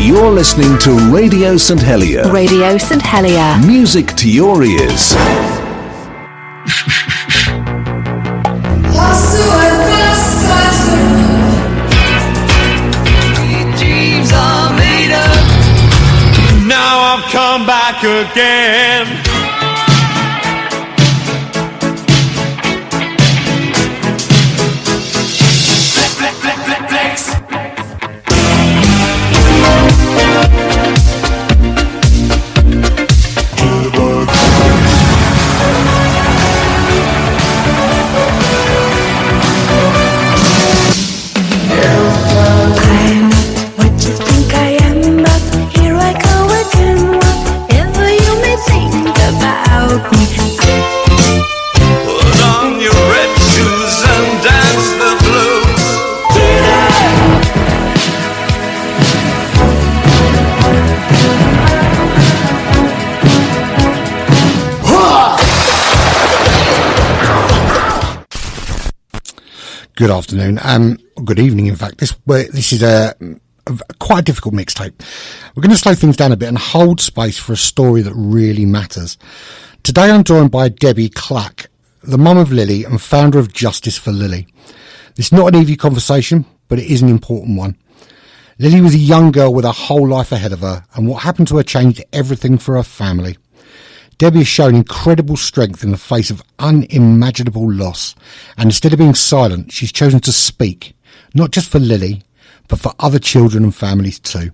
You're listening to Radio St Helier. Radio St Helier. Music to your ears. Dreams are made up. Now I've come back again. Good afternoon, good evening in fact. This is a quite a difficult mixtape. We're going to slow things down a bit and hold space for a story that really matters. Today I'm joined by Debbie Clack, the mum of Lillie and founder of Justice for Lillie. This is not an easy conversation, but it is an important one. Lillie was a young girl with a whole life ahead of her, and what happened to her changed everything for her family. Debbie has shown incredible strength in the face of unimaginable loss, and instead of being silent, she's chosen to speak, not just for Lillie, but for other children and families too.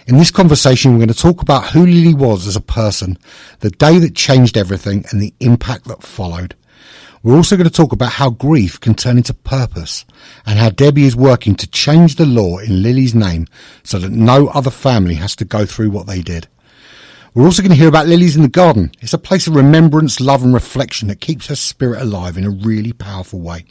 In this conversation, we're going to talk about who Lillie was as a person, the day that changed everything, and the impact that followed. We're also going to talk about how grief can turn into purpose, and how Debbie is working to change the law in Lillie's name so that no other family has to go through what they did. We're also going to hear about Lilies in the Garden. It's a place of remembrance, love and reflection that keeps her spirit alive in a really powerful way.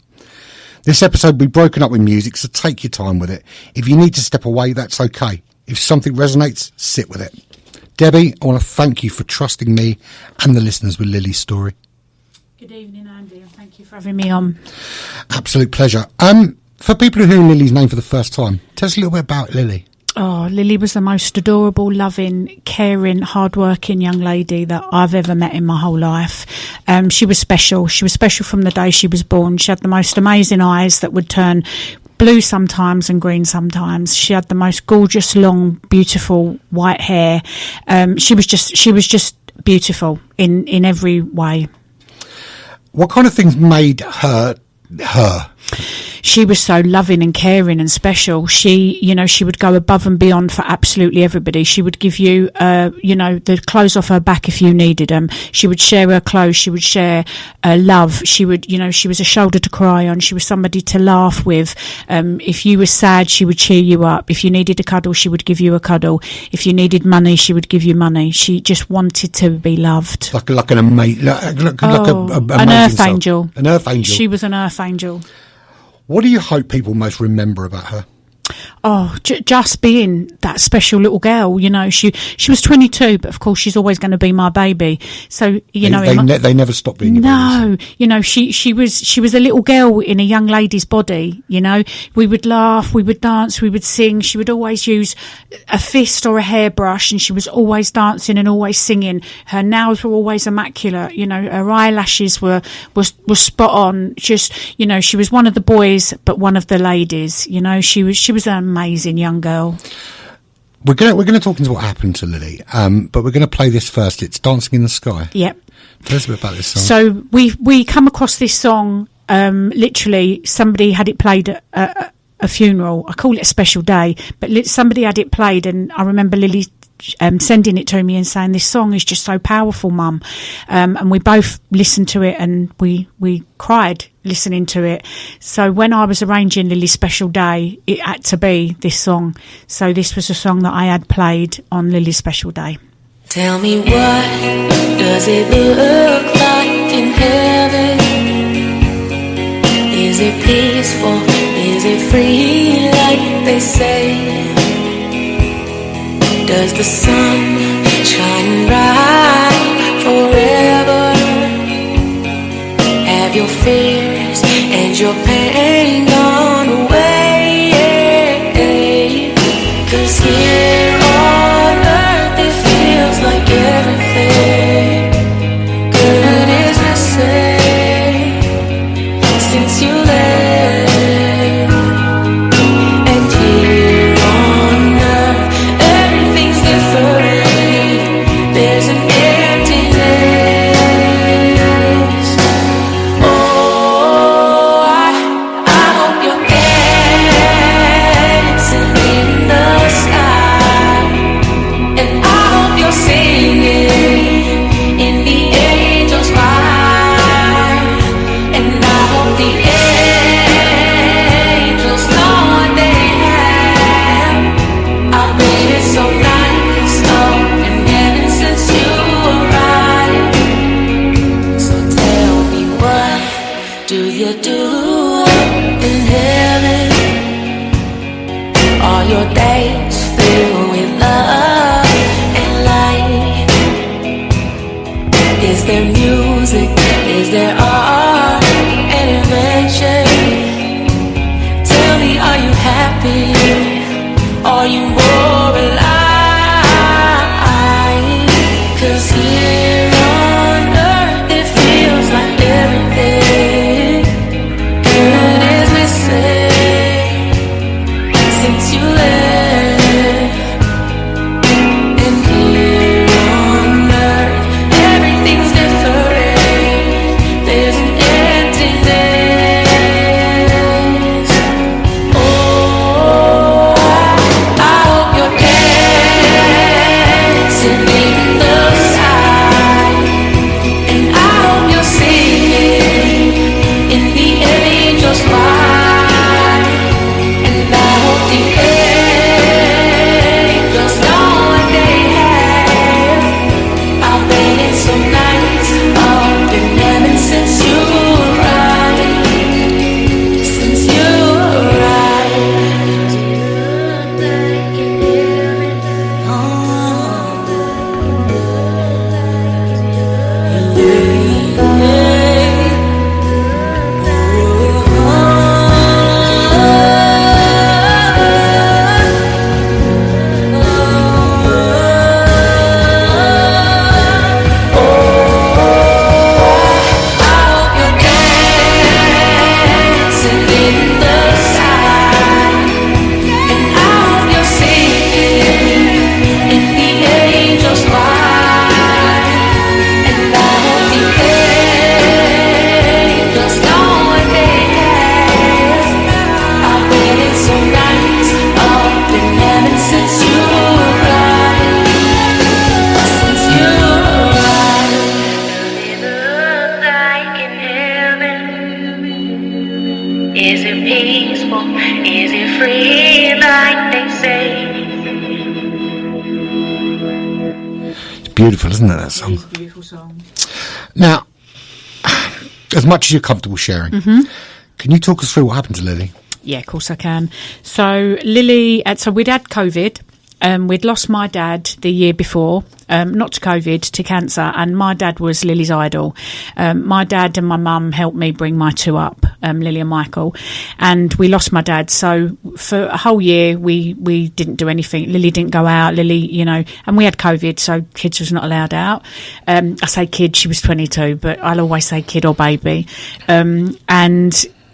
This episode will be broken up with music, so take your time with it. If you need to step away, that's okay. If something resonates, sit with it. Debbie, I want to thank you for trusting me and the listeners with Lillie's story. Good evening, Andy, and thank you for having me on. Absolute pleasure. For people who hear Lillie's name for the first time, tell us a little bit about Lillie. Oh, Lillie was the most adorable, loving, caring, hard-working young lady that I've ever met in my whole life. She was special. She was special from the day she was born. She had the most amazing eyes that would turn blue sometimes and green sometimes. She had the most gorgeous, long, beautiful white hair. She was just beautiful in every way. What kind of things made her her? She was so loving and caring and special. She would go above and beyond for absolutely everybody. She would give you, the clothes off her back if you needed them. She would share her clothes. She would share love. She was a shoulder to cry on. She was somebody to laugh with. If you were sad, she would cheer you up. If you needed a cuddle, she would give you a cuddle. If you needed money, she would give you money. She just wanted to be loved. Like an amazing, an earth angel. An earth angel. She was an earth angel. What do you hope people most remember about her? Oh, just being that special little girl, she was 22, but of course she's always going to be my baby. So, they never stop being your babies. She was a little girl in a young lady's body, We would laugh, we would dance, we would sing. She would always use a fist or a hairbrush, and she was always dancing and always singing. Her nails were always immaculate, her eyelashes were spot on. Just, she was one of the boys, but one of the ladies, she was an amazing young girl. We're going to talk into what happened to Lillie, but we're going to play this first. It's Dancing in the Sky. Yep. Tell us a bit about this song. So we come across this song, literally somebody had it played at a funeral. I call it a special day, but somebody had it played, and I remember Lillie sending it to me and saying, this song is just so powerful, Mum. And we both listened to it and we cried listening to it. So when I was arranging Lily's special day, it had to be this song. So this was a song that I had played on Lily's special day. Tell me, what does it look like in heaven? Is it peaceful? Is it free like they say? Does the sun shine bright forever? Have your fears and your pain gone away? 'Cause here Are you more alive? 'Cause here on earth it feels like everything good is missing since you left. And here on earth everything's different. There's an emptiness. Oh, I hope you're dancing in the sky, and I hope you're singing in the angel's choir, and I hope the angels know what they have. I bet it's so nice up in heaven since you arrived, since you arrived. Is it peaceful? Is it free like they say? It's beautiful, isn't it, that song? It's a beautiful song. Now, as much as you're comfortable sharing, can you talk us through what happened to Lily? Yeah, of course I can. So Lily, so we'd had COVID. We'd lost my dad the year before, not to COVID, to cancer, and my dad was Lily's idol. My dad and my mum helped me bring my two up, Lily and Michael, and we lost my dad. So for a whole year, we didn't do anything. Lily didn't go out. Lily, and we had COVID, so kids was not allowed out. I say kid, she was 22, but I'll always say kid or baby.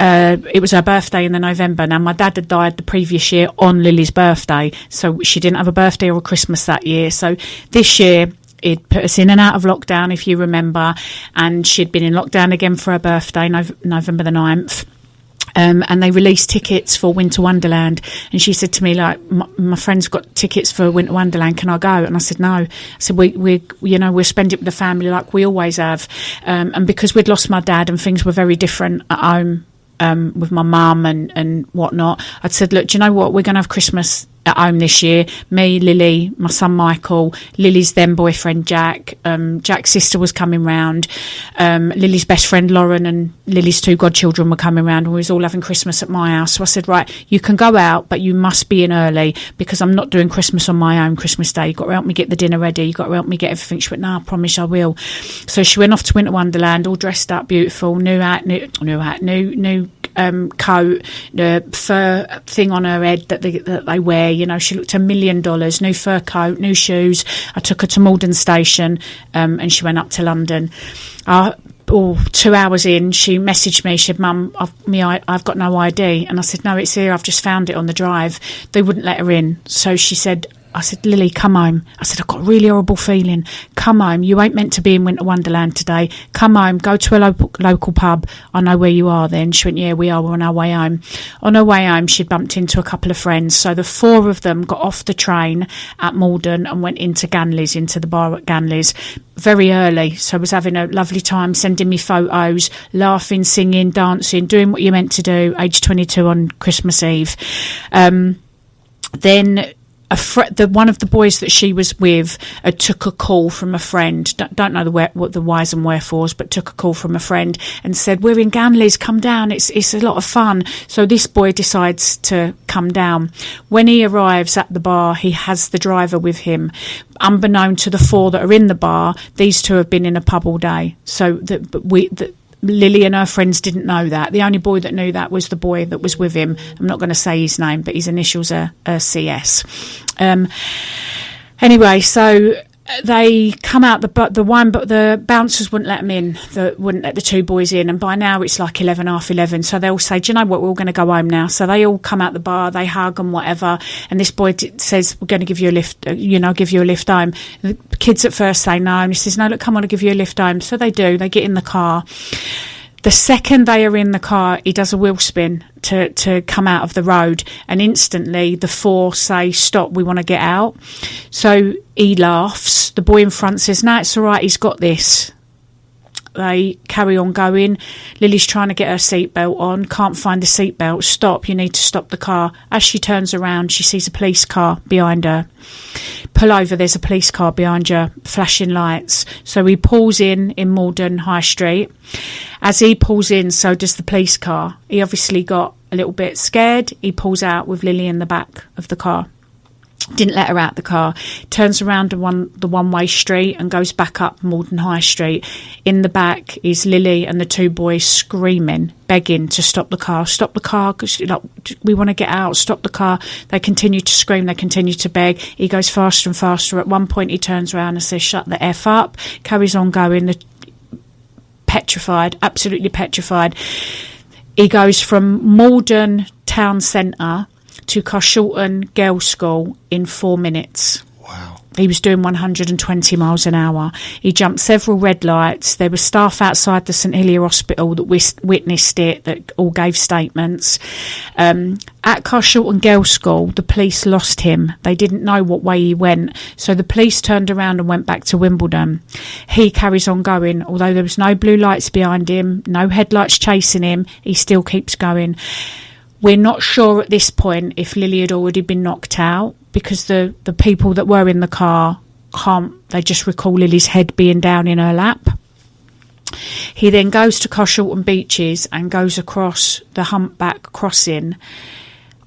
It was her birthday in the November. Now, my dad had died the previous year on Lily's birthday, so she didn't have a birthday or a Christmas that year. So this year, it put us in and out of lockdown, if you remember, and she'd been in lockdown again for her birthday, November the 9th. And they released tickets for Winter Wonderland, and she said to me, like, my friend's got tickets for Winter Wonderland, can I go? And I said no. I said we'll spend it with the family like we always have, and because we'd lost my dad and things were very different at home, with my mum and whatnot, I'd said, look, do you know what, we're going to have Christmas at home this year. Me, Lily, my son Michael, Lily's then boyfriend Jack, Jack's sister was coming round, Lily's best friend Lauren and Lily's two godchildren were coming round, and we was all having Christmas at my house. So I said, right, you can go out, but you must be in early, because I'm not doing Christmas on my own Christmas Day. You've got to help me get the dinner ready, you've got to help me get everything. She went, no, I promise I will. So she went off to Winter Wonderland, all dressed up, beautiful, new coat, the fur thing on her head that they wear. She looked $1 million. New fur coat, new shoes. I took her to Malden Station, and she went up to London. 2 hours in, she messaged me. She said, Mum, I've got no ID. And I said, no, it's here. I've just found it on the drive. They wouldn't let her in. So she said, I said, Lily, come home. I said, I've got a really horrible feeling. Come home. You ain't meant to be in Winter Wonderland today. Come home. Go to a local pub. I know where you are then. She went, yeah, we are. We're on our way home. On her way home, she'd bumped into a couple of friends. So the four of them got off the train at Malden and went into Ganley's, into the bar at Ganley's, very early. So I was having a lovely time, sending me photos, laughing, singing, dancing, doing what you're meant to do, age 22 on Christmas Eve. Then one of the boys that she was with took a call from a friend. Don't know what the whys and wherefores, but took a call from a friend and said, we're in Ganley's, come down, it's a lot of fun. So this boy decides to come down. When he arrives at the bar, he has the driver with him. Unbeknown to the four that are in the bar, these two have been in a pub all day. So Lily and her friends didn't know that. The only boy that knew that was the boy that was with him. I'm not going to say his name, but his initials are CS. Anyway, so they come out, but the bouncers wouldn't let them in, wouldn't let the two boys in, and by now it's like 11, half 11, so they'll say, do you know what, we're all going to go home now. So they all come out the bar, they hug and whatever, and this boy says, we're going to give you a lift, give you a lift home. The kids at first say no, and he says, no, look, come on, I'll give you a lift home. So they do, they get in the car. The second they are in the car, he does a wheel spin to come out of the road, and instantly the four say, stop, we want to get out. So he laughs. The boy in front says, no, it's all right, he's got this. They carry on going. Lily's trying to get her seatbelt on, can't find the seatbelt. Stop, you need to stop the car. As she turns around, she sees a police car behind her. Pull over, there's a police car behind you, flashing lights. So he pulls in Malden High Street. As he pulls in, so does the police car. He obviously got a little bit scared. He pulls out with Lily in the back of the car. Didn't let her out the car. Turns around the one-way street and goes back up Malden High Street. In the back is Lily and the two boys screaming, begging to stop the car. Stop the car, 'cause, we want to get out. Stop the car. They continue to scream. They continue to beg. He goes faster and faster. At one point he turns around and says, shut the F up. Carries on going. Petrified, absolutely petrified. He goes from Malden town centre to Carshalton Girls' School in 4 minutes. Wow. He was doing 120 miles an hour. He jumped several red lights. There were staff outside the St Helier Hospital that witnessed it, that all gave statements. At Carshalton Girls' School, the police lost him. They didn't know what way he went. So the police turned around and went back to Wimbledon. He carries on going. Although there was no blue lights behind him, no headlights chasing him, he still keeps going. We're not sure at this point if Lily had already been knocked out, because the people that were in the car they just recall Lily's head being down in her lap. He then goes to Carshalton Beaches and goes across the humpback crossing.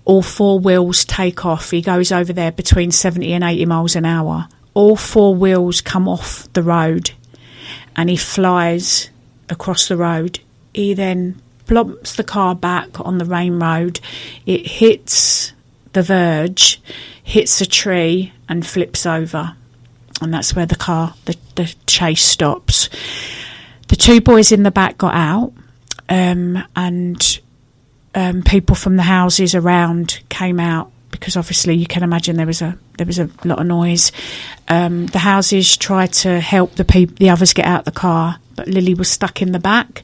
All four wheels take off. He goes over there between 70 and 80 miles an hour. All four wheels come off the road and he flies across the road. He then plumps the car back on the main road. It hits the verge, hits a tree and flips over, and that's where the chase stops. The two boys in the back got out, and people from the houses around came out, because obviously you can imagine there was a lot of noise. The houses tried to help the others get out the car, but Lily was stuck in the back.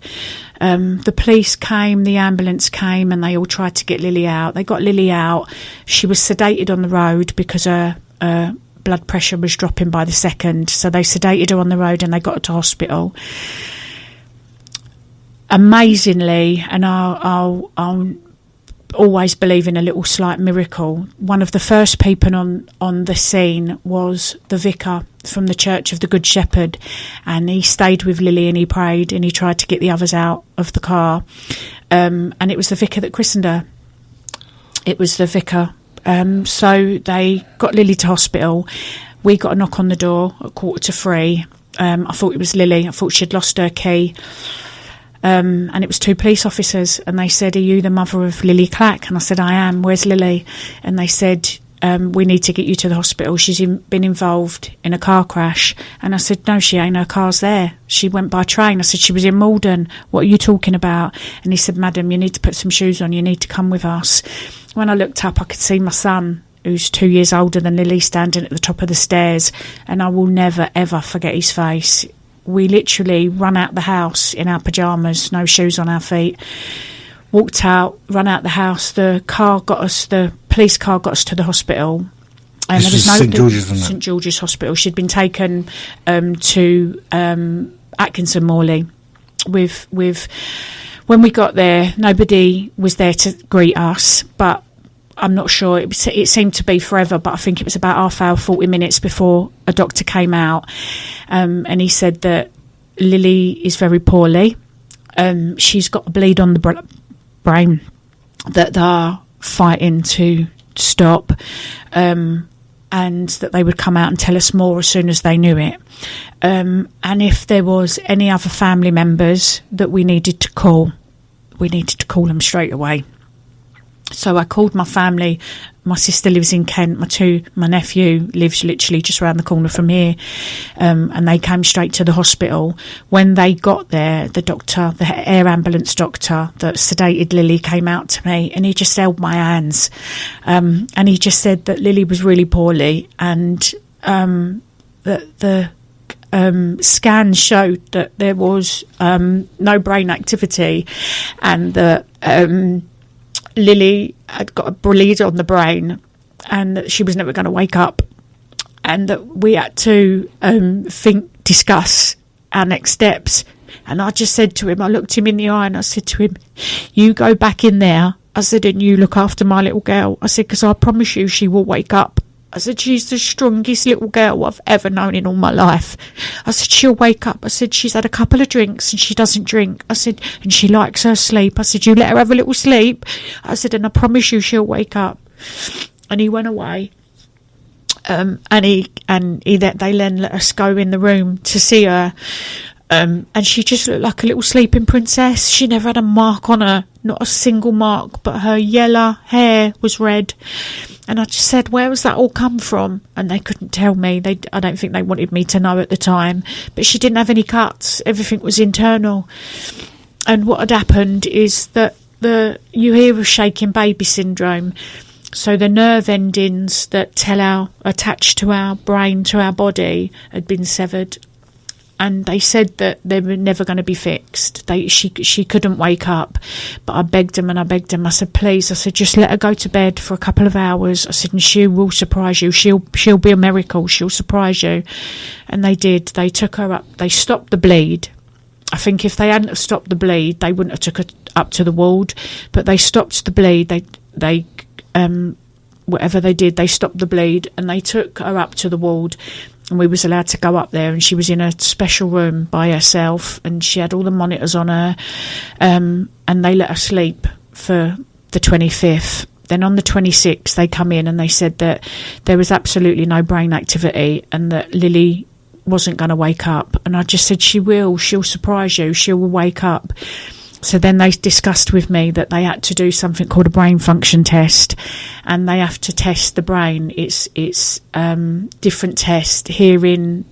The police came, the ambulance came, and they all tried to get Lily out. They got Lily out. She was sedated on the road because her blood pressure was dropping by the second. So they sedated her on the road and they got her to hospital. Amazingly, and I'll always believe in a little slight miracle, one of the first people on the scene was the vicar from the Church of the Good Shepherd, and he stayed with Lily and he prayed and he tried to get the others out of the car, and it was the vicar that christened her. It was the vicar. So they got Lily to hospital. We got a knock on the door at 2:45. I thought it was Lily. I thought she'd lost her key. And it was two police officers, and they said, are you the mother of Debbie Clack? And I said, I am. Where's Lily? And they said, we need to get you to the hospital. She's been involved in a car crash. And I said, no, she ain't. Her car's there. She went by train. I said, she was in Malden. What are you talking about? And he said, madam, you need to put some shoes on. You need to come with us. When I looked up, I could see my son, who's 2 years older than Lily, standing at the top of the stairs. And I will never, ever forget his face. We literally run out the house in our pyjamas, no shoes on our feet, walked out, run out the house. The police car got us to the hospital. And This was St George's, wasn't it? St George's Hospital. She'd been taken to Atkinson Morley. When we got there, nobody was there to greet us, but I'm not sure. It seemed to be forever, but I think it was about half hour, 40 minutes before a doctor came out, and he said that Lily is very poorly. She's got a bleed on the brain that they're fighting to stop. and that they would come out and tell us more as soon as they knew it. And if there was any other family members that we needed to call them straight away. So I called my family. My sister lives in Kent. My nephew lives literally just around the corner from here. And they came straight to the hospital. When they got there, the air ambulance doctor that sedated Lily came out to me, and he just held my hands. And he just said that Lily was really poorly, and that the scans showed that there was no brain activity, and that Lily had got a bleed on the brain, and that she was never going to wake up, and that we had to discuss our next steps. And I just said to him, I looked him in the eye and I said to him, you go back in there, I said, and you look after my little girl. I said, because I promise you she will wake up. I said, she's the strongest little girl I've ever known in all my life. I said, she'll wake up. I said, she's had a couple of drinks and she doesn't drink. I said, and she likes her sleep. I said, you let her have a little sleep. I said, and I promise you she'll wake up. And he went away. They then let us go in the room to see her. And she just looked like a little sleeping princess. She never had a mark on her, not a single mark, but her yellow hair was red. And I just said, where has that all come from? And they couldn't tell me. I don't think they wanted me to know at the time. But she didn't have any cuts. Everything was internal. And what had happened is that you hear of shaking baby syndrome. So the nerve endings that attached to our brain, to our body, had been severed. And they said that they were never going to be fixed. She couldn't wake up. But I begged them. I said, please. I said, just let her go to bed for a couple of hours. I said, and she will surprise you. She'll be a miracle. She'll surprise you. And they did. They took her up. They stopped the bleed. I think if they hadn't have stopped the bleed, they wouldn't have took her up to the ward. But they stopped the bleed. They whatever they did, they stopped the bleed, and they took her up to the ward. And we was allowed to go up there, and she was in a special room by herself, and she had all the monitors on her, and they let her sleep for the 25th. Then on the 26th, they come in and they said that there was absolutely no brain activity and that Lily wasn't going to wake up. And I just said, she'll surprise you, she'll wake up. So then they discussed with me that they had to do something called a brain function test, and they have to test the brain. It's different tests, hearing,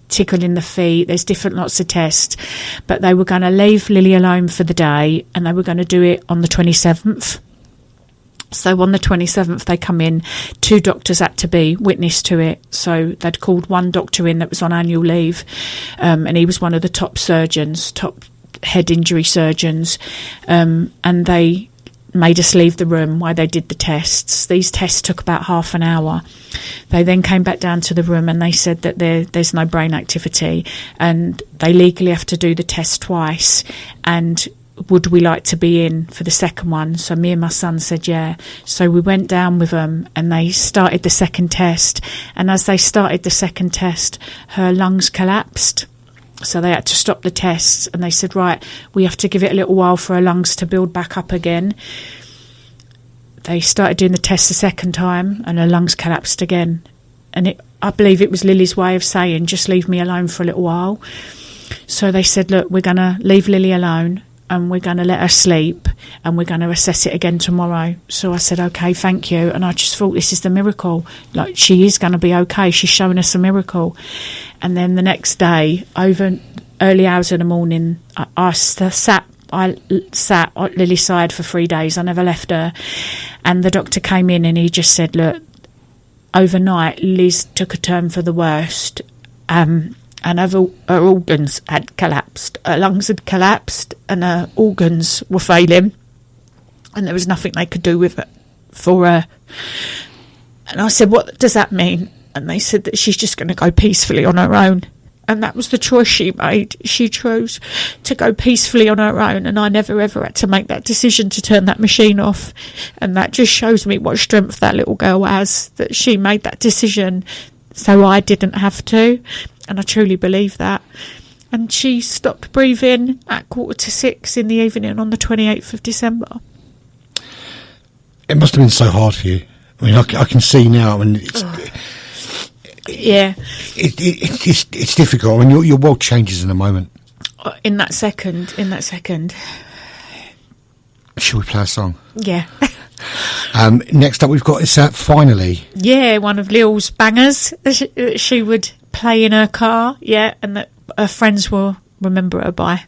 tickling the feet. There's different lots of tests, but they were going to leave Lily alone for the day, and they were going to do it on the 27th. So on the 27th, they come in. 2 doctors had to be witness to it. So they'd called one doctor in that was on annual leave, and he was one of the top head injury surgeons, and they made us leave the room while they did the tests. These tests took about half an hour. They then came back down to the room and they said that there's no brain activity, and they legally have to do the test twice, and would we like to be in for the second one? So me and my son said yeah. So we went down with them and they started the second test, and as they started the second test, her lungs collapsed. So they had to stop the tests, and they said, right, we have to give it a little while for her lungs to build back up again. They started doing the test the second time, and her lungs collapsed again. And I believe it was Lily's way of saying, just leave me alone for a little while. So they said, look, we're going to leave Lily alone, and we're going to let her sleep, and we're going to assess it again tomorrow. So I said, okay, thank you. And I just thought, this is the miracle. Like, she is going to be okay. She's showing us a miracle. And then the next day, over early hours of the morning, I sat at Lily's side for 3 days. I never left her. And the doctor came in and he just said, look, overnight, Liz took a turn for the worst. And her organs had collapsed. Her lungs had collapsed and her organs were failing. And there was nothing they could do with it for her. And I said, what does that mean? And they said that she's just going to go peacefully on her own. And that was the choice she made. She chose to go peacefully on her own. And I never, ever had to make that decision to turn that machine off. And that just shows me what strength that little girl has, that she made that decision so I didn't have to. And I truly believe that. And she stopped breathing at 5:45 in the evening on the 28th of December. It must have been so hard for you. I mean, I can see now, and Yeah. It's difficult. I mean, your world changes in a moment. In that second. Shall we play a song? Yeah. Next up, we've got is Finally. Yeah, one of Lil's bangers. She would play in her car, yeah, and that her friends will remember her by.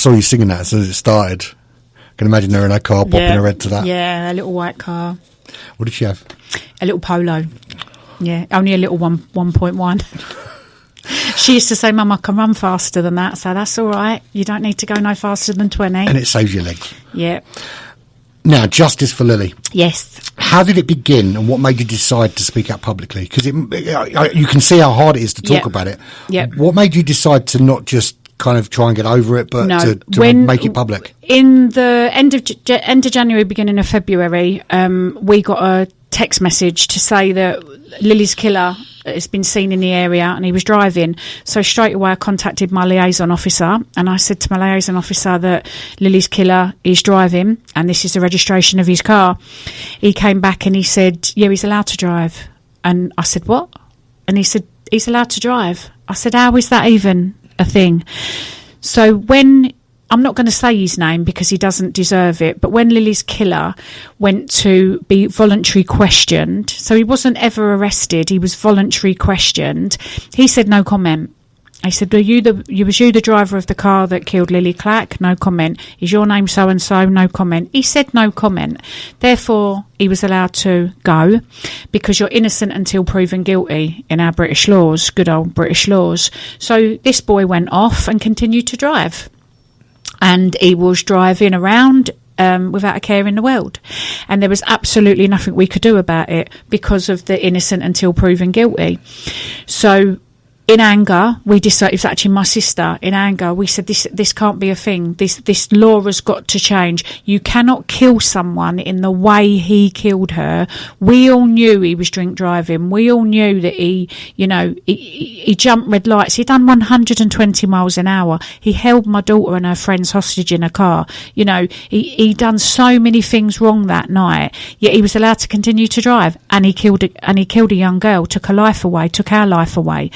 saw you singing that as soon as it started. I can imagine her in her car bopping her head to that. Yeah, a little white car. What did she have? A little Polo. Yeah, only a little 1.1. She used to say, Mum, I can run faster than that, so that's all right. You don't need to go no faster than 20. And it saves your legs. Yeah. Now, Justice for Lillie. Yes. How did it begin, and what made you decide to speak up publicly? Because you can see how hard it is to talk about it. Yep. What made you decide to not just kind of try and get over it, but to make it public? In the end of January, beginning of February, we got a text message to say that Lily's killer has been seen in the area and he was driving. So straight away I contacted my liaison officer and I said to my liaison officer that Lily's killer is driving and this is the registration of his car. He came back and he said, yeah, he's allowed to drive. And I said, what? And he said, he's allowed to drive. I said, how is that even a thing? So when, I'm not going to say his name because he doesn't deserve it, but when Lily's killer went to be voluntary questioned, so he wasn't ever arrested, he was voluntary questioned, he said no comment. I said, was you the driver of the car that killed Debbie Clack? No comment. Is your name so-and-so? No comment. He said no comment. Therefore, he was allowed to go because you're innocent until proven guilty in our British laws, good old British laws. So this boy went off and continued to drive. And he was driving around without a care in the world. And there was absolutely nothing we could do about it because of the innocent until proven guilty. So in anger, we decided, it was actually my sister, in anger, we said, this can't be a thing. This law has got to change. You cannot kill someone in the way he killed her. We all knew he was drink driving. We all knew that he jumped red lights. He'd done 120 miles an hour. He held my daughter and her friends hostage in a car. He done so many things wrong that night, yet he was allowed to continue to drive. And he killed a young girl, took her life away, took our life away.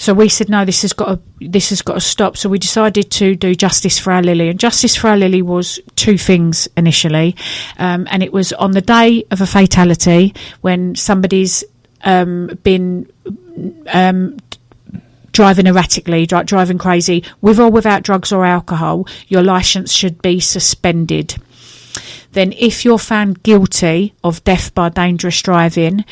So we said, no, this has got to stop. So we decided to do Justice for Our Lillie. And Justice for Our Lillie was two things initially. And it was on the day of a fatality when somebody's been driving erratically, driving crazy, with or without drugs or alcohol, your licence should be suspended. Then if you're found guilty of death by dangerous driving,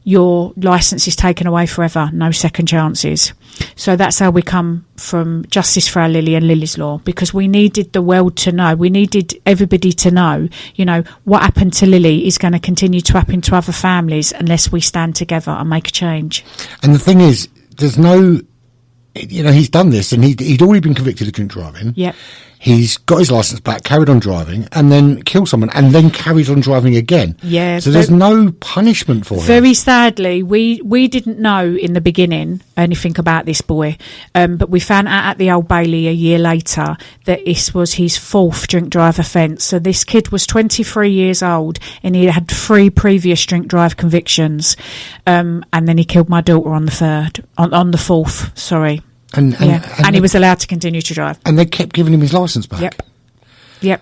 your licence is taken away forever, no second chances. So that's how we come from Justice for Our Lillie and Lily's Law, because we needed the world to know, we needed everybody to know, what happened to Lily is going to continue to happen to other families unless we stand together and make a change. And the thing is, there's no, he's done this and he'd already been convicted of drink driving. Yep. He's got his licence back, carried on driving, and then killed someone, and then carries on driving again. Yeah. So there's no punishment for him. Very sadly, we didn't know in the beginning anything about this boy, but we found out at the Old Bailey a year later that this was his fourth drink drive offence. So this kid was 23 years old, and he had 3 previous drink drive convictions, and then he killed my daughter on the fourth. Sorry. And he was allowed to continue to drive. And they kept giving him his licence back? Yep.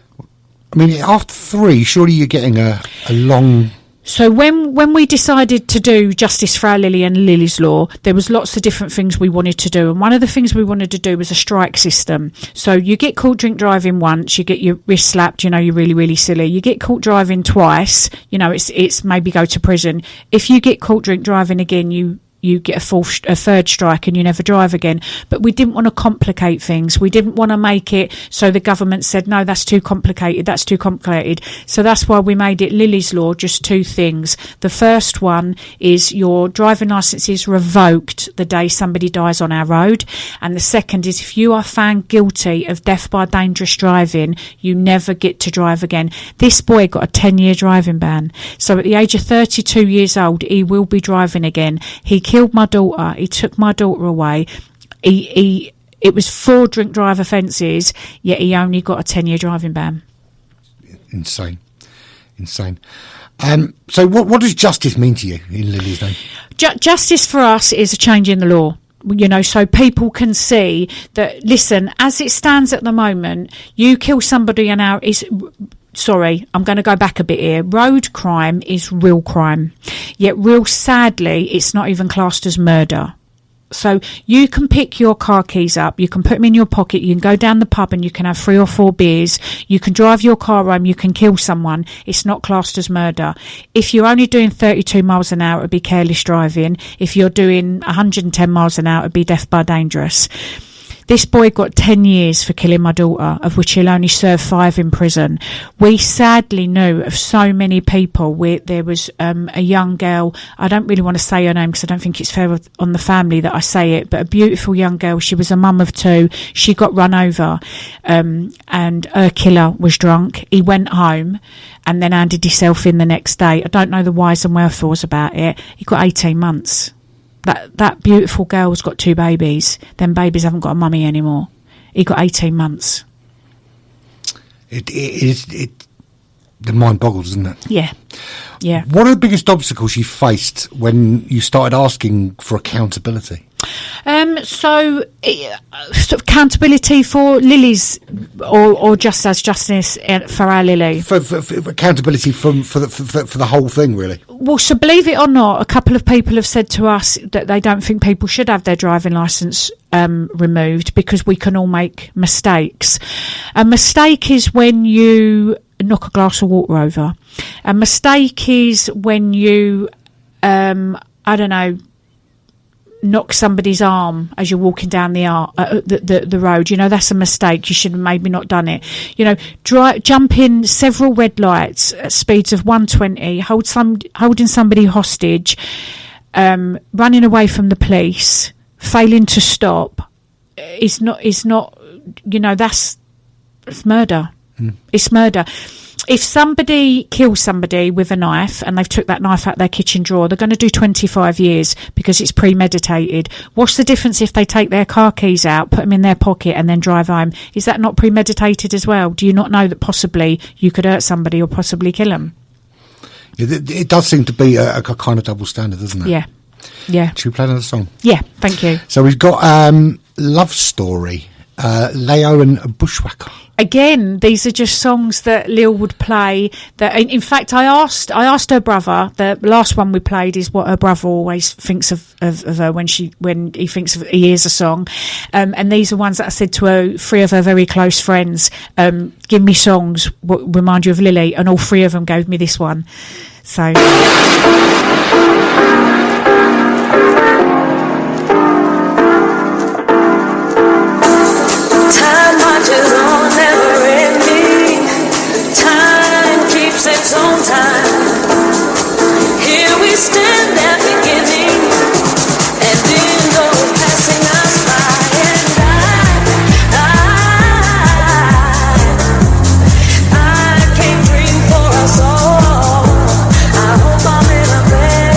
I mean, after 3, surely you're getting a long... So when we decided to do Justice for Our Lillie and Lily's Law, there was lots of different things we wanted to do. And one of the things we wanted to do was a strike system. So you get caught drink driving once, you get your wrist slapped, you're really, really silly. You get caught driving twice, it's maybe go to prison. If you get caught drink driving again, you get a third strike and you never drive again. But we didn't want to complicate things. We didn't want to make it so the government said, no, that's too complicated. So that's why we made it Lily's Law, just 2 things. The first one is your driving licence is revoked the day somebody dies on our road. And the second is if you are found guilty of death by dangerous driving, you never get to drive again. This boy got a 10-year driving ban. So at the age of 32 years old, he will be driving again. He killed my daughter. He took my daughter away. It was 4 drink drive offences, yet he only got a 10-year driving ban. Insane. So what does justice mean to you in Lily's name? Justice for us is a change in the law. So people can see that, listen, as it stands at the moment, you kill somebody an hour is... Sorry, I'm going to go back a bit here. Road crime is real crime. Yet real sadly, it's not even classed as murder. So you can pick your car keys up, you can put them in your pocket, you can go down the pub and you can have 3 or 4 beers, you can drive your car home, you can kill someone. It's not classed as murder. If you're only doing 32 miles an hour, it'd be careless driving. If you're doing 110 miles an hour, it'd be death by dangerous. This boy got 10 years for killing my daughter, of which he'll only serve 5 in prison. We sadly knew of so many people where there was a young girl, I don't really want to say her name because I don't think it's fair on the family that I say it, but a beautiful young girl. She was a mum of 2. She got run over and her killer was drunk. He went home and then handed himself in the next day. I don't know the whys and wherefores about it. He got 18 months. That beautiful girl's got 2 babies. Them babies haven't got a mummy anymore. He got 18 months. The mind boggles, doesn't it? Yeah. Yeah. What are the biggest obstacles you faced when you started asking for accountability? So accountability for Lily's, or just as justice for Our Lillie. For accountability for the whole thing, really. Well, so believe it or not, a couple of people have said to us that they don't think people should have their driving licence removed because we can all make mistakes. A mistake is when you knock a glass of water over. A mistake is when you, I don't know, knock somebody's arm as you're walking down the road. You know, that's a mistake. You should have maybe not done it. You know, jump in several red lights at speeds of 120, holding somebody hostage, running away from the police, failing to stop. It's not. You know, it's murder. It's murder. If somebody kills somebody with a knife and they've took that knife out their kitchen drawer, they're going to do 25 years because it's premeditated. What's the difference if they take their car keys out, put them in their pocket and then drive home? Is that not premeditated as well? Do you not know that possibly you could hurt somebody or possibly kill them? It does seem to be a kind of double standard, doesn't it? Yeah. Yeah. Should we play another song? Yeah, thank you. So we've got Love Story, Leo and Bushwhacker. Again, these are just songs that Lil would play. That, in fact, I asked her brother. The last one we played is what her brother always thinks of her when he thinks of he hears a song. And these are ones that I said to her, 3 of her very close friends. Give me songs what remind you of Lily, and all 3 of them gave me this one. So. Its own time. Here we stand at the beginning, and in those passing us by, and I can't dream for us all. I hope I'm in a better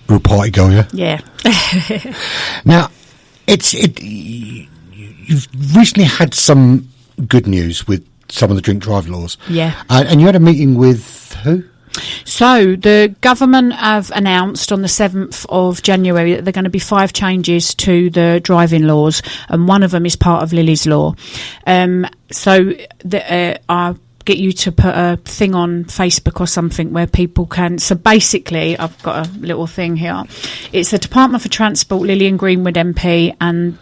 Real party goer, yeah? Yeah. Now, you've recently had some good news with some of the drink drive laws. Yeah. And you had a meeting with who? So the government have announced on the 7th of January that there are going to be 5 changes to the driving laws, and one of them is part of Lily's law. I'll get you to put a thing on Facebook or something where people can. So basically, I've got a little thing here. It's the Department for Transport, Lillian Greenwood MP and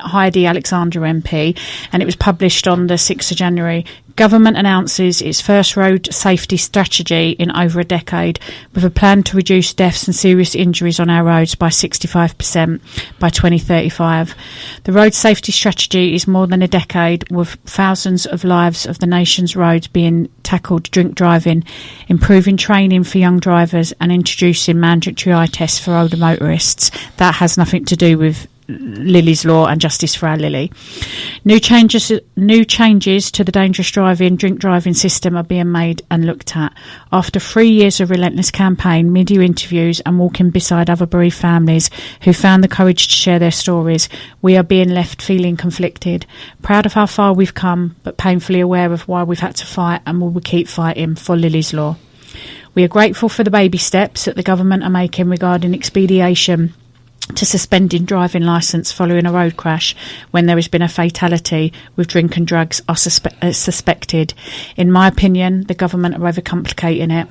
Heidi Alexander MP, and it was published on the 6th of January. Government announces its first road safety strategy in over a decade, with a plan to reduce deaths and serious injuries on our roads by 65% by 2035. The road safety strategy is more than a decade, with thousands of lives of the nation's roads being tackled: drink driving, improving training for young drivers, and introducing mandatory eye tests for older motorists. That has nothing to do with Lily's law and justice for our Lillie. New changes to the dangerous drink driving system are being made and looked at. After 3 years of relentless campaign, media interviews, and walking beside other bereaved families who found the courage to share their stories, we are being left feeling conflicted. Proud of how far we've come, but painfully aware of why we've had to fight, and will keep fighting for Lily's law. We are grateful for the baby steps that the government are making regarding expedition to suspending driving licence following a road crash when there has been a fatality with drink and drugs are suspected. In my opinion, the government are overcomplicating it.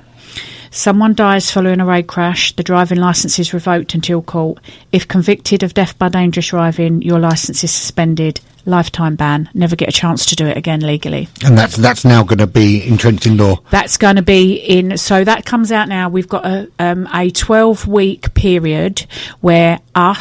Someone dies following a road crash, the driving licence is revoked until court. If convicted of death by dangerous driving, your licence is suspended. Lifetime ban. Never get a chance to do it again legally. And that's now going to be entrenched in law. That's going to be in. So that comes out now. We've got a 12-week period where our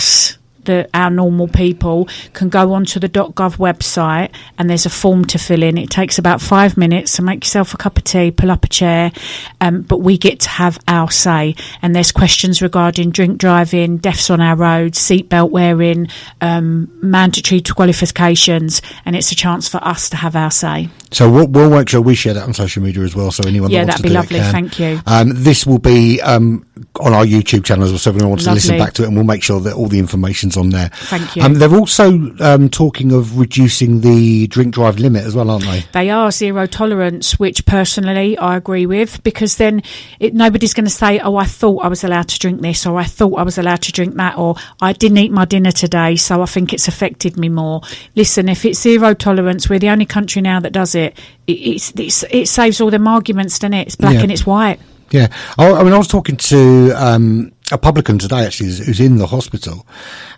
normal people can go onto the .gov website, and there's a form to fill in. It takes about 5 minutes, so make yourself a cup of tea, pull up a chair, but we get to have our say. And there's questions regarding drink driving, deaths on our roads, seatbelt wearing, mandatory qualifications, and it's a chance for us to have our say. So we'll make sure we share that on social media as well, so anyone that wants to do it can. Yeah, that'd be lovely, thank you. This will be on our YouTube channel as well, so everyone wants to listen back to it, and we'll make sure that all the information's on there. Thank you. They're also talking of reducing the drink drive limit as well, aren't they? They are zero tolerance, which personally I agree with, because then nobody's going to say, oh, I thought I was allowed to drink this, or I thought I was allowed to drink that, or I didn't eat my dinner today, so I think it's affected me more. Listen, if it's zero tolerance, we're the only country now that does it. It saves all them arguments, doesn't it? It's black and it's white. Yeah. I was talking to a publican today, actually, who's in the hospital,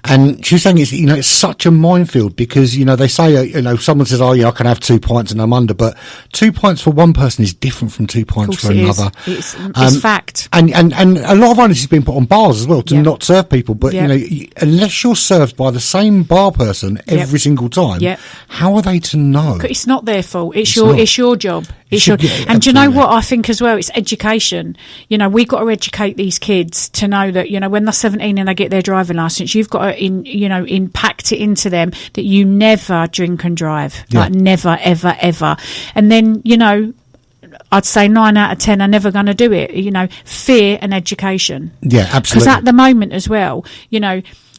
and she was saying it's such a minefield, because they say someone says, I can have 2 pints and I'm under, but 2 pints for one person is different from 2 pints for another. It's fact. And a lot of onus has been put on bars as well to not serve people, but unless you're served by the same bar person every single time, how are they to know? It's not their fault. It's your job. And do you know what I think as well? It's education. We've got to educate these kids to know that when they're 17 and they get their driving licence, you've got to impact it into them that you never drink and drive, like never, ever, ever. And then I'd say 9 out of 10 are never going to do it. Fear and education. Yeah, absolutely. Because at the moment as well,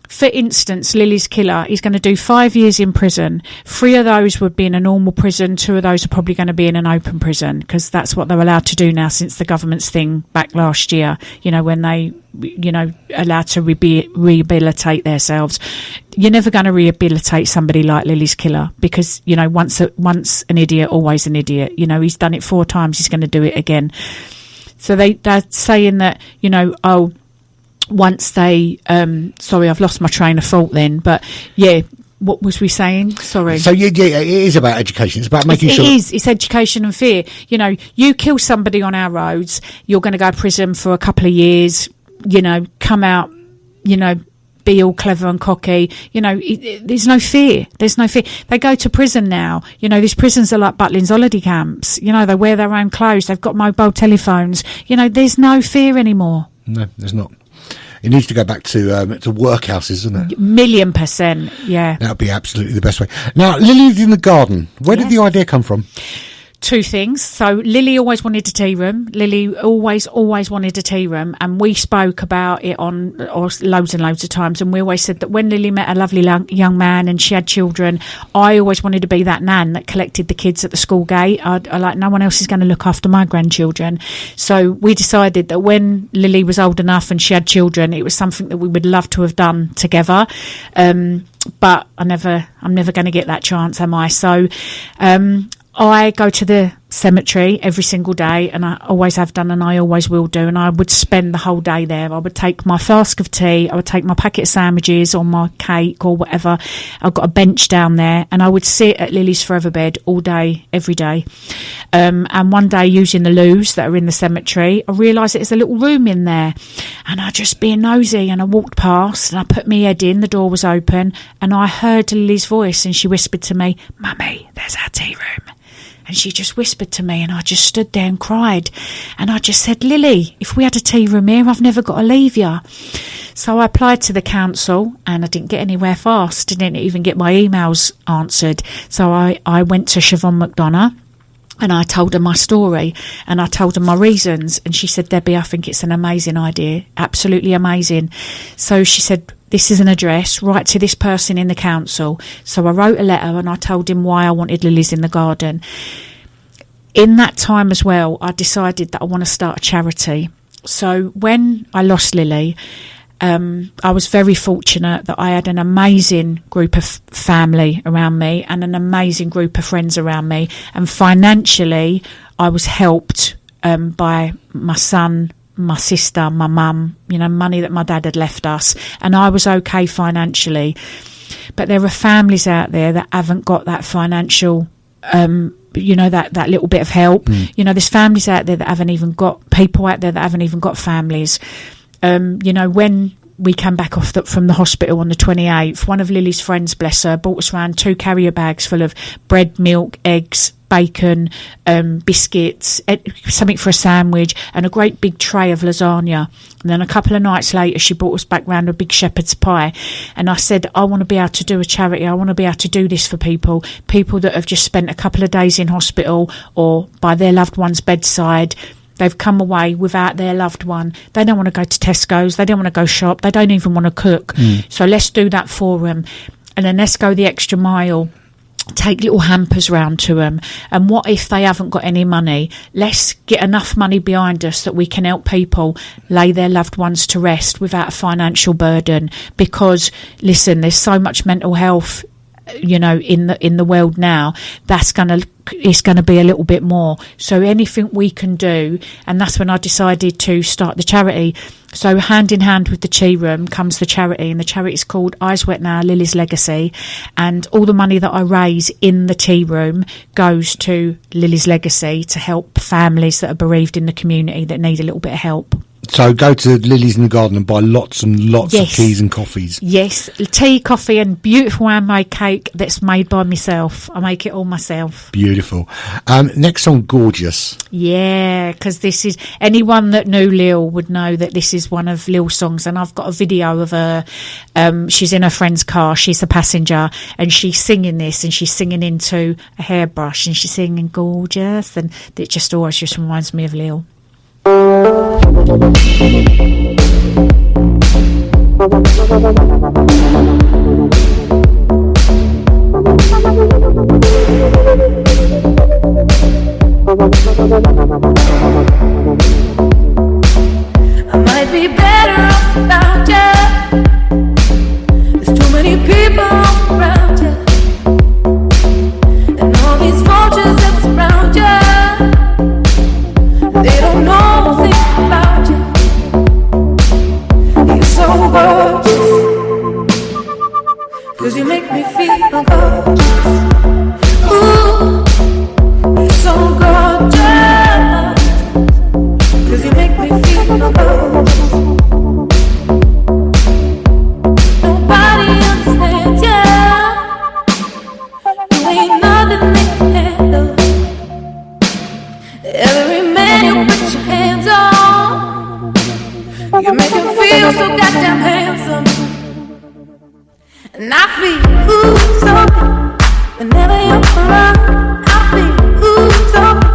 for instance, Lily's killer is going to do 5 years in prison. 3 of those would be in a normal prison. 2 of those are probably going to be in an open prison, because that's what they're allowed to do now since the government's thing back last year, when they, allowed to rehabilitate themselves. You're never going to rehabilitate somebody like Lily's killer, because, once an idiot, always an idiot. He's done it 4 times, he's going to do it again. So they're saying that, once they sorry, I've lost my train of thought then, but what was we saying? Sorry. So it is about education. It's about making sure. It's education and fear. You kill somebody on our roads, you're going to go to prison for a couple of years, come out, be all clever and cocky. There's no fear. They go to prison now. These prisons are like Butlins holiday camps. They wear their own clothes. They've got mobile telephones. There's no fear anymore. No, there's not. It needs to go back to workhouses, doesn't it? 1,000,000%, yeah. That would be absolutely the best way. Now, Lilies in the Garden, where did the idea come from? two things. So Lily always wanted a tea room. Lily always wanted a tea room, and we spoke about it on loads and loads of times. And we always said that when Lily met a lovely young man and she had children, I always wanted to be that nan that collected the kids at the school gate. I like, no one else is going to look after my grandchildren. So we decided that when Lily was old enough and she had children, it was something that we would love to have done together. But I'm never going to get that chance, am I? So I go to the cemetery every single day, and I always have done, and I always will do, and I would spend the whole day there. I would take my flask of tea, I would take my packet of sandwiches or my cake or whatever. I've got a bench down there, and I would sit at Lily's forever bed all day, every day. And one day, using the loos that are in the cemetery, I realised there's a little room in there, and I just being nosy, and I walked past, and I put my head in, the door was open, and I heard Lily's voice, and she whispered to me, "Mummy, there's our tea room." And she just whispered to me, and I just stood there and cried. And I just said, "Lily, if we had a tea room here, I've never got to leave you." So I applied to the council, and I didn't get anywhere fast. Didn't even get my emails answered. So I went to Siobhan McDonough, and I told her my story, and I told her my reasons. And she said, "Debbie, I think it's an amazing idea. Absolutely amazing." So she said, "This is an address, write to this person in the council." So I wrote a letter, and I told him why I wanted lilies in the garden. In that time as well, I decided that I want to start a charity. So when I lost Lily, I was very fortunate that I had an amazing group of family around me and an amazing group of friends around me. And financially, I was helped by my son, my sister, my mum, money that my dad had left us, and I was okay financially. But there are families out there that haven't got that financial, that little bit of help. There's families out there that haven't even got, people out there that haven't even got families. When we came back from the hospital on the 28th, one of Lily's friends, bless her, brought us around 2 carrier bags full of bread, milk, eggs, bacon, biscuits, something for a sandwich, and a great big tray of lasagna. And then a couple of nights later, she brought us back round a big shepherd's pie. And I said, I want to be able to do a charity. I want to be able to do this for people that have just spent a couple of days in hospital or by their loved one's bedside. They've come away without their loved one. They don't want to go to Tesco's. They don't want to go shop. They don't even want to cook. So let's do that for them. And then let's go the extra mile. Take little hampers round to them. And what if they haven't got any money? Let's get enough money behind us that we can help people lay their loved ones to rest without a financial burden. Because, listen, there's so much mental health, in the world now. It's going to be a little bit more. So anything we can do, and that's when I decided to start the charity. So hand in hand with the tea room comes the charity, and the charity is called Eyes Wet Now, Lily's Legacy. And all the money that I raise in the tea room goes to Lily's Legacy to help families that are bereaved in the community that need a little bit of help. So go to Lilies in the Garden and buy lots and lots of teas and coffees. Yes, tea, coffee and beautiful handmade cake that's made by myself. I make it all myself. Beautiful. Next song, Gorgeous. Yeah, because this is, anyone that knew Lil would know that this is one of Lil's songs, and I've got a video of her. She's in her friend's car, she's the passenger, and she's singing this, and she's singing into a hairbrush, and she's singing Gorgeous, and it just always just reminds me of Lil. I might be better off without you. There's too many people around you, and all these vultures that surround you, they don't know a thing about you. You're so gorgeous, 'cause you make me feel gorgeous. Ooh, you're so gorgeous, 'cause you make me feel gorgeous. Nobody understands you. You ain't nothing they can handle. Every man you put your hands on, you make him feel so goddamn handsome. And I feel ooh so good whenever you're around. I feel ooh so good.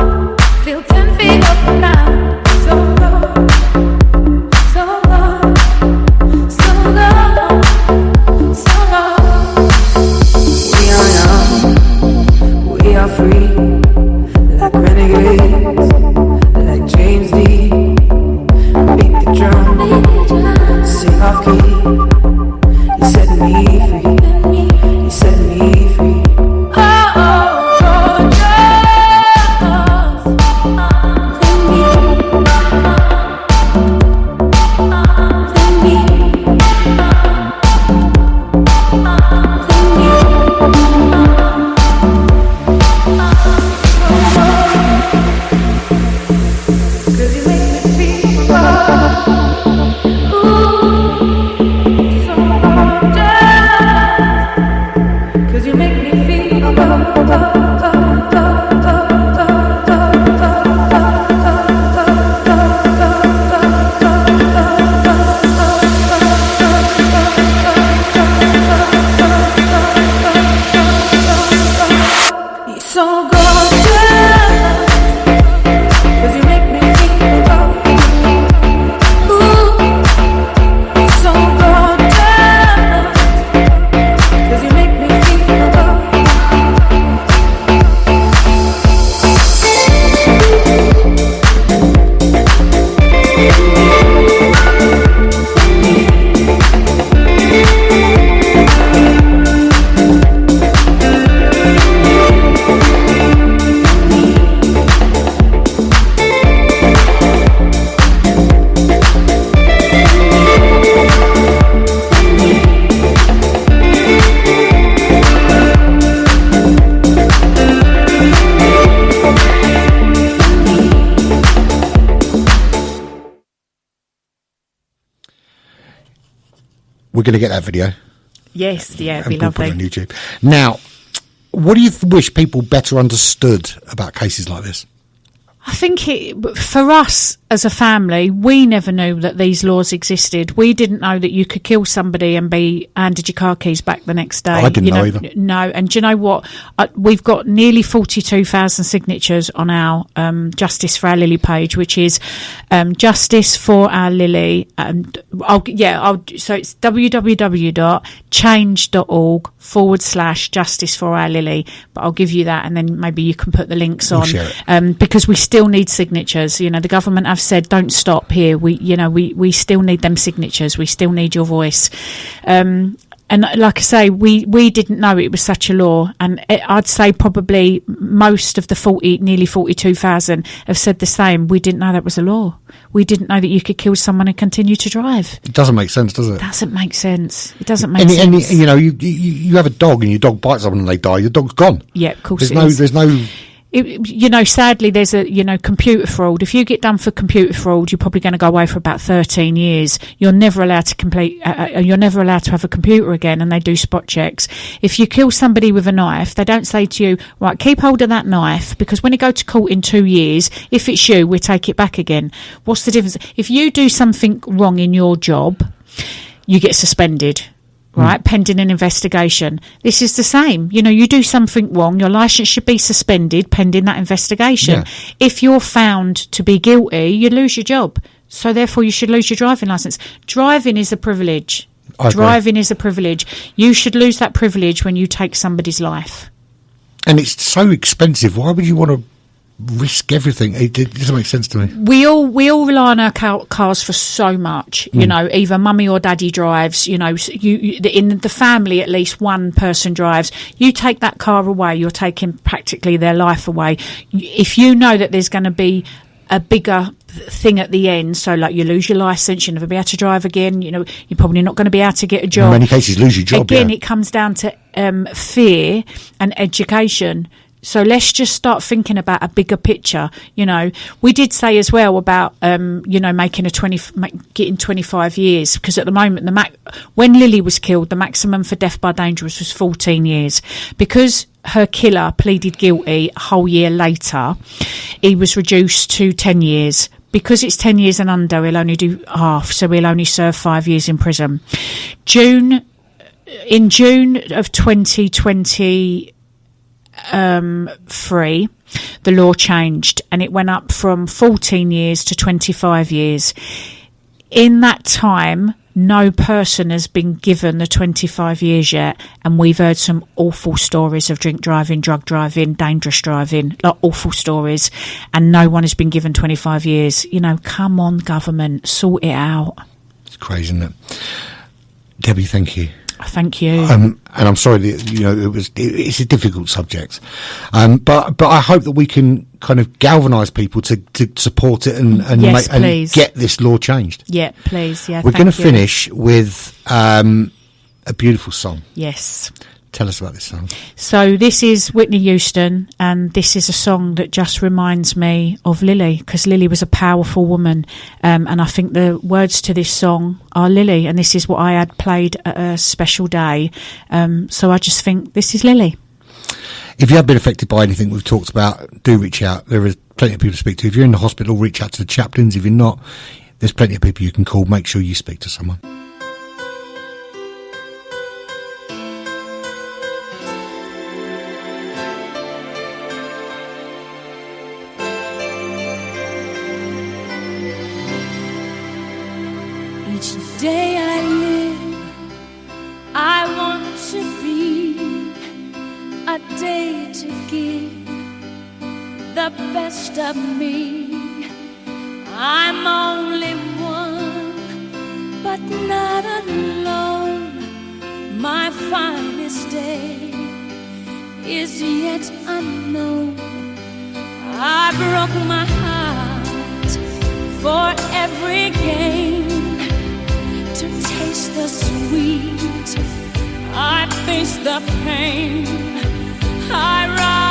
we're going to get that video. Yes, yeah, it'd be and we'll put it on lovely. YouTube. Now, what do you wish people better understood about cases like this? I think for us as a family, we never knew that these laws existed. We didn't know that you could kill somebody and be handed your car keys back the next day. I didn't know either. No, and do you know what? We've got nearly 42,000 signatures on our Justice for Our Lillie page, which is Justice for Our Lillie. So it's www.change.org/Justice for Our Lillie. But I'll give you that, and then maybe you can put the links on, share it. because we still need signatures. You know, the government have said don't stop here. We still need them signatures. We still need your voice. And like I say, we didn't know it was such a law, and I'd say probably most of the nearly 42,000 have said the same. We didn't know that was a law. We didn't know that you could kill someone and continue to drive. It doesn't make sense, does it? It doesn't make sense. It doesn't make sense. And you know, you have a dog and your dog bites someone and they die. Your dog's gone. Yeah, of course. There's no. Sadly, there's computer fraud. If you get done for computer fraud, you're probably going to go away for about 13 years. You're never allowed to you're never allowed to have a computer again, and they do spot checks. If you kill somebody with a knife, they don't say to you, right, keep hold of that knife, because when you go to court in 2 years, if it's you, we'll take it back again. What's the difference? If you do something wrong in your job, you get suspended. Right, pending an investigation. This is the same. You know, you do something wrong, your licence should be suspended pending that investigation. Yeah. If you're found to be guilty, you lose your job. So therefore, you should lose your driving licence. Driving is a privilege. Driving is a privilege. You should lose that privilege when you take somebody's life. And it's so expensive. Why would you want to risk everything? It doesn't make sense to me. We all rely on our cars for so much. You know, either mummy or daddy drives. You know, in the family at least one person drives. You take that car away, you're taking practically their life away. If you know that there's going to be a bigger thing at the end, so like you lose your licence, you'll never be able to drive again, you know, you're probably not going to be able to get a job. In many cases, lose your job. Again, it comes down to fear and education. So let's just start thinking about a bigger picture. You know, we did say as well about, making getting 25 years, because at the moment, when Lillie was killed, the maximum for death by dangerous was 14 years. Because her killer pleaded guilty a whole year later, he was reduced to 10 years. Because it's 10 years and under, he'll only do half, so he'll only serve 5 years in prison. In June of 2023, the law changed and it went up from 14 years to 25 years. In that time, no person has been given the 25 years yet, and we've heard some awful stories of drink driving, drug driving, dangerous driving, like awful stories, and no one has been given 25 years. You know, come on, government, sort it out. It's crazy, isn't it? Debbie, thank you. Thank you. And I'm sorry that, it's a difficult subject. But I hope that we can kind of galvanise people to support it and get this law changed. Yeah, please. Yeah, we're going to finish with a beautiful song. Yes. Tell us about this song. So this is Whitney Houston, and this is a song that just reminds me of Lillie, because Lillie was a powerful woman, and I think the words to this song are Lillie, and this is what I had played at a special day. So I just think this is Lillie. If you have been affected by anything we've talked about, do reach out. There is plenty of people to speak to. If you're in the hospital, reach out to the chaplains. If you're not, there's plenty of people you can call. Make sure you speak to someone. Each day I live, I want to be a day to give the best of me. I'm only one, but not alone. My finest day is yet unknown. I broke my heart for every gain. To taste the sweet, I face the pain. I rise.